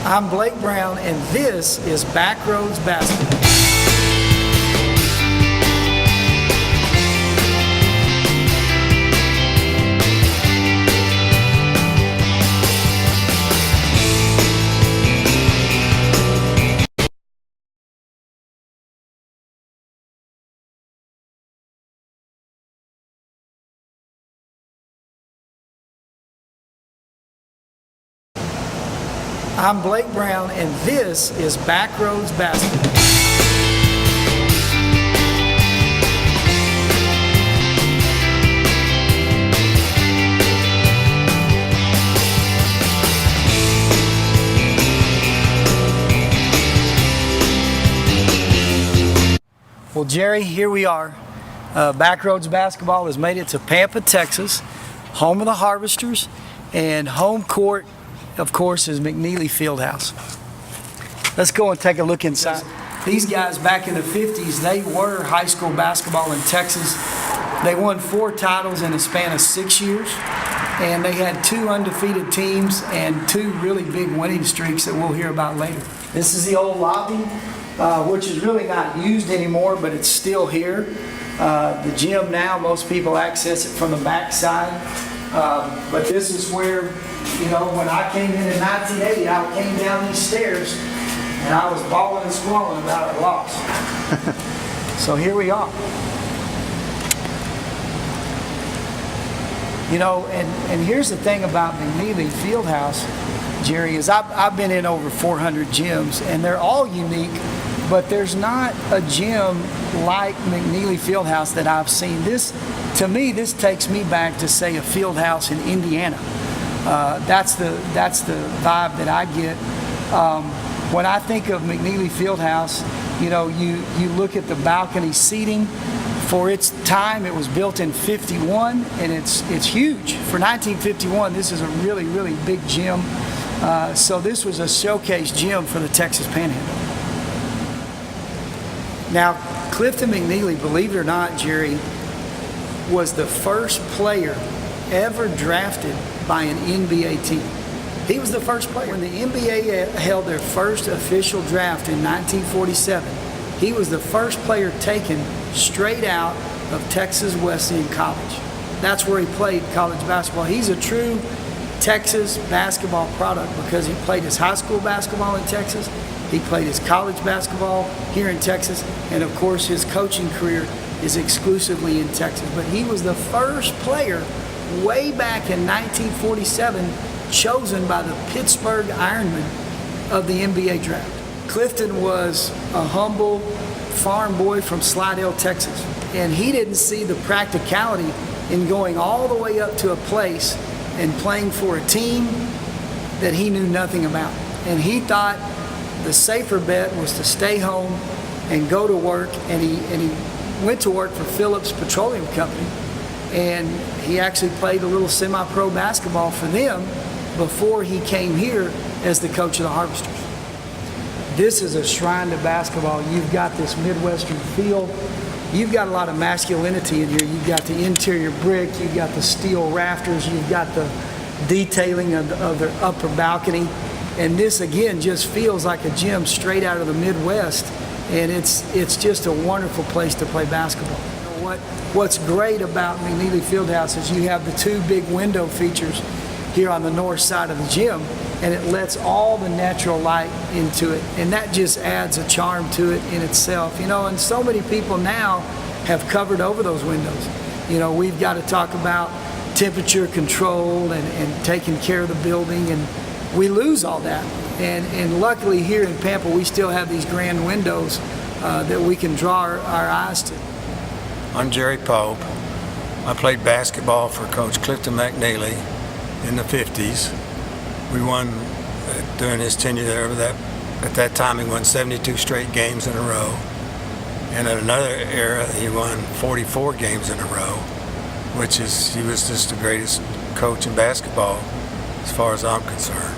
I'm Blake Brown, and this is Backroads Basketball. I'm Blake Brown, and this is Backroads Basketball. Well, Jerry, here we are. Backroads Basketball has made it to Pampa, Texas, home of the Harvesters, and home court, of course, is McNeely Fieldhouse. Let's go and take a look inside. These guys back in the 50s, they were high school basketball in Texas. They won 4 titles in a span of 6 years, and they had 2 undefeated teams and 2 really big winning streaks that we'll hear about later. This is the old lobby, which is really not used anymore, but it's still here. The gym now, most people access it from the back side, but this is where, you know, when I came in 1980, I came down these stairs and I was bawling and squalling about our loss. So here we are. You know, and here's the thing about McNeely Fieldhouse, Jerry, is I've been in over 400 gyms, and they're all unique, but there's not a gym like McNeely Fieldhouse that I've seen. This, to me, this takes me back to, say, a field house in Indiana. That's the vibe that I get. When I think of McNeely Fieldhouse, you know, you look at the balcony seating. For its time, it was built in '51, and it's huge. For 1951, this is a really, really big gym. So this was a showcase gym for the Texas Panhandle. Now, Clifton McNeely, believe it or not, Jerry, was the first player ever drafted by an NBA team. He was the first player. When the NBA held their first official draft in 1947, he was the first player taken straight out of Texas Wesleyan College. That's where he played college basketball. He's a true Texas basketball product because he played his high school basketball in Texas, he played his college basketball here in Texas, and of course his coaching career is exclusively in Texas. But he was the first player way back in 1947 chosen by the Pittsburgh Ironmen of the NBA draft. Clifton was a humble farm boy from Slidell, Texas, and he didn't see the practicality in going all the way up to a place and playing for a team that he knew nothing about. And he thought the safer bet was to stay home and go to work, and he went to work for Phillips Petroleum Company, and he actually played a little semi-pro basketball for them before he came here as the coach of the Harvesters. This is a shrine to basketball. You've got this Midwestern feel. You've got a lot of masculinity in here. You've got the interior brick, you've got the steel rafters, you've got the detailing of the upper balcony. And this, again, just feels like a gym straight out of the Midwest. And it's just a wonderful place to play basketball. What's great about McNeely Fieldhouse is you have the 2 big window features here on the north side of the gym, and it lets all the natural light into it, and that just adds a charm to it in itself. You know, and so many people now have covered over those windows. You know, we've got to talk about temperature control and taking care of the building, and we lose all that. And luckily here in Pampa, we still have these grand windows that we can draw our eyes to. I'm Jerry Pope. I played basketball for Coach Clifton McNeely in the 50s. We won, during his tenure there, at that time he won 72 straight games in a row. And at another era, he won 44 games in a row, which is, he was just the greatest coach in basketball as far as I'm concerned.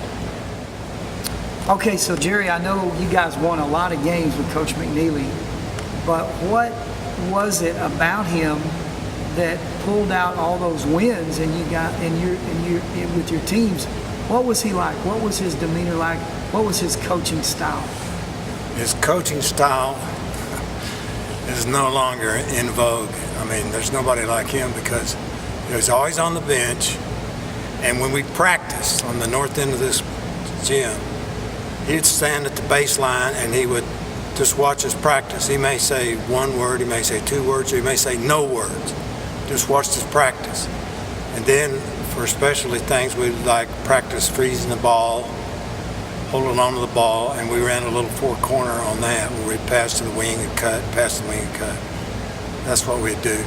Okay, so Jerry, I know you guys won a lot of games with Coach McNeely, but what was it about him that pulled out all those wins and you got with your teams What was he like? What was his demeanor like? What was his coaching style? His coaching style is no longer in vogue. I mean, there's nobody like him because he was always on the bench. And when we practiced on the north end of this gym, he'd stand at the baseline and he would just watch us practice. He may say one word, he may say two words, or he may say no words. Just watched us practice. And then for specialty things, we'd like practice freezing the ball, holding on to the ball, and we ran a little four corner on that where we'd pass to the wing and cut, pass to the wing and cut. That's what we'd do.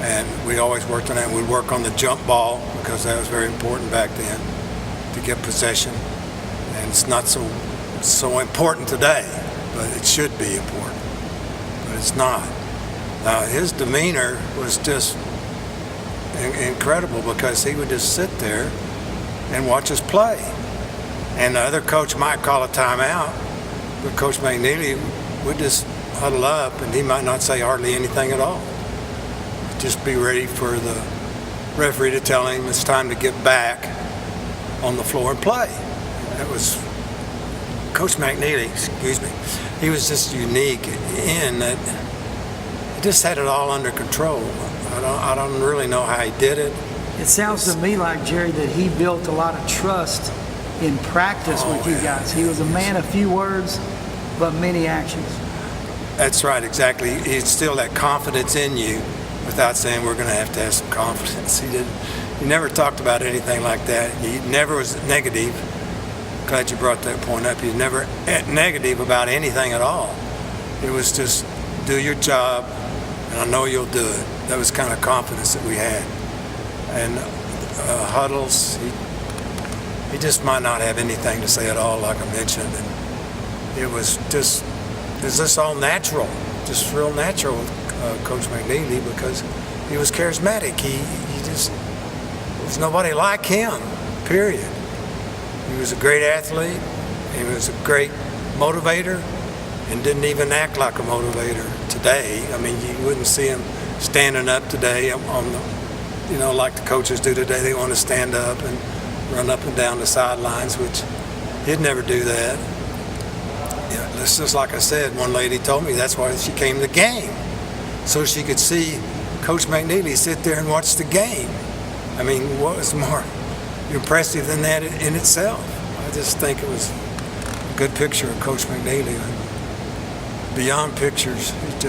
And we always worked on that. We'd work on the jump ball because that was very important back then to get possession. And it's not so important today, but it should be important. But it's not. Now, his demeanor was just incredible because he would just sit there and watch us play. And the other coach might call a timeout, but Coach McNeely would just huddle up and he might not say hardly anything at all. Just be ready for the referee to tell him it's time to get back on the floor and play. That was Coach McNeely, excuse me. He was just unique in that he just had it all under control. I don't really know how he did it. It sounds to me like, Jerry, that he built a lot of trust in practice with you guys. He was a man of few words, but many actions. That's right, exactly. He instilled that confidence in you without saying we're going to have some confidence. He never talked about anything like that. He never was negative. Glad you brought that point up. He was never negative about anything at all. It was just do your job, and I know you'll do it. That was kind of confidence that we had. And huddles, he just might not have anything to say at all, like I mentioned. And it was just all natural, just real natural with Coach McNeely because he was charismatic. There's nobody like him, period. He was a great athlete. He was a great motivator and didn't even act like a motivator today. I mean, you wouldn't see him standing up today on the, like the coaches do today. They want to stand up and run up and down the sidelines, which he'd never do that. It's just like I said, one lady told me that's why she came to the game, so she could see Coach McNeely sit there and watch the game. I mean, what was more impressive than that in itself? I just think it was a good picture of Coach McNeely. Beyond pictures, it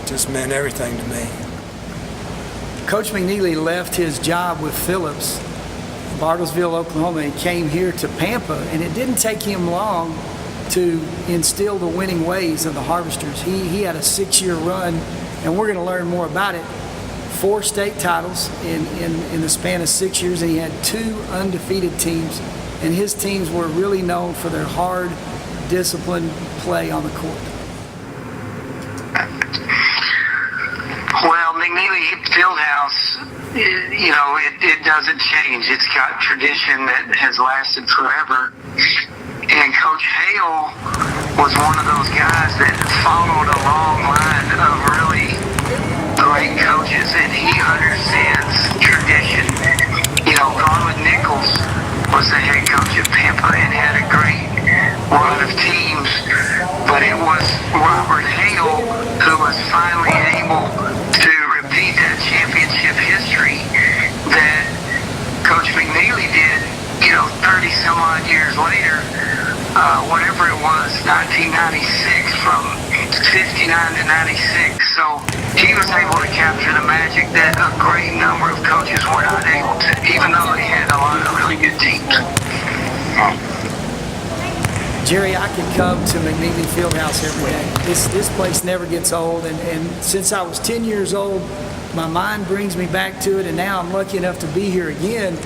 just meant everything to me. Coach McNeely left his job with Phillips, Bartlesville, Oklahoma, and came here to Pampa, and it didn't take him long to instill the winning ways of the Harvesters. He had a 6-year run, and we're going to learn more about it. 4 state titles in the span of 6 years, and he had 2 undefeated teams, and his teams were really known for their hard, disciplined play on the court. Well, McNeely Fieldhouse, it doesn't change. It's got tradition that has lasted forever. And Coach Hale was one of those guys that followed a long line of really great coaches, and he understands tradition. Garland Nichols was the head coach of Pampa and had a great run of teams, but it was Robert Hale who was finally able to repeat that championship history that Coach McNeely did, 30 some odd years later, whatever it was, 1996, from 59 to 96. So he was able to capture the magic that a great number of coaches were not able to, even though they had a lot of really good teams. Jerry, I could come to McNeely Fieldhouse every day. This place never gets old, and since I was 10 years old, my mind brings me back to it, and now I'm lucky enough to be here again.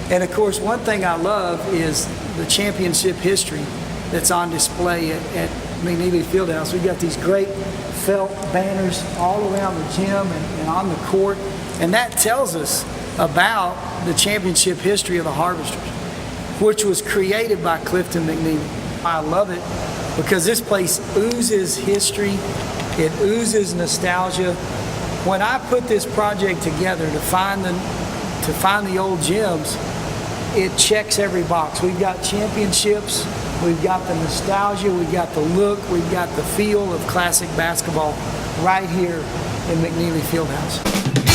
And of course, one thing I love is the championship history that's on display at McNeely Fieldhouse. We've got these great felt banners all around the gym and on the court, and that tells us about the championship history of the Harvesters, which was created by Clifton McNeely. I love it because this place oozes history, it oozes nostalgia. When I put this project together to find the old gyms, it checks every box. We've got championships, we've got the nostalgia, we've got the look, we've got the feel of classic basketball right here in McNeely Fieldhouse.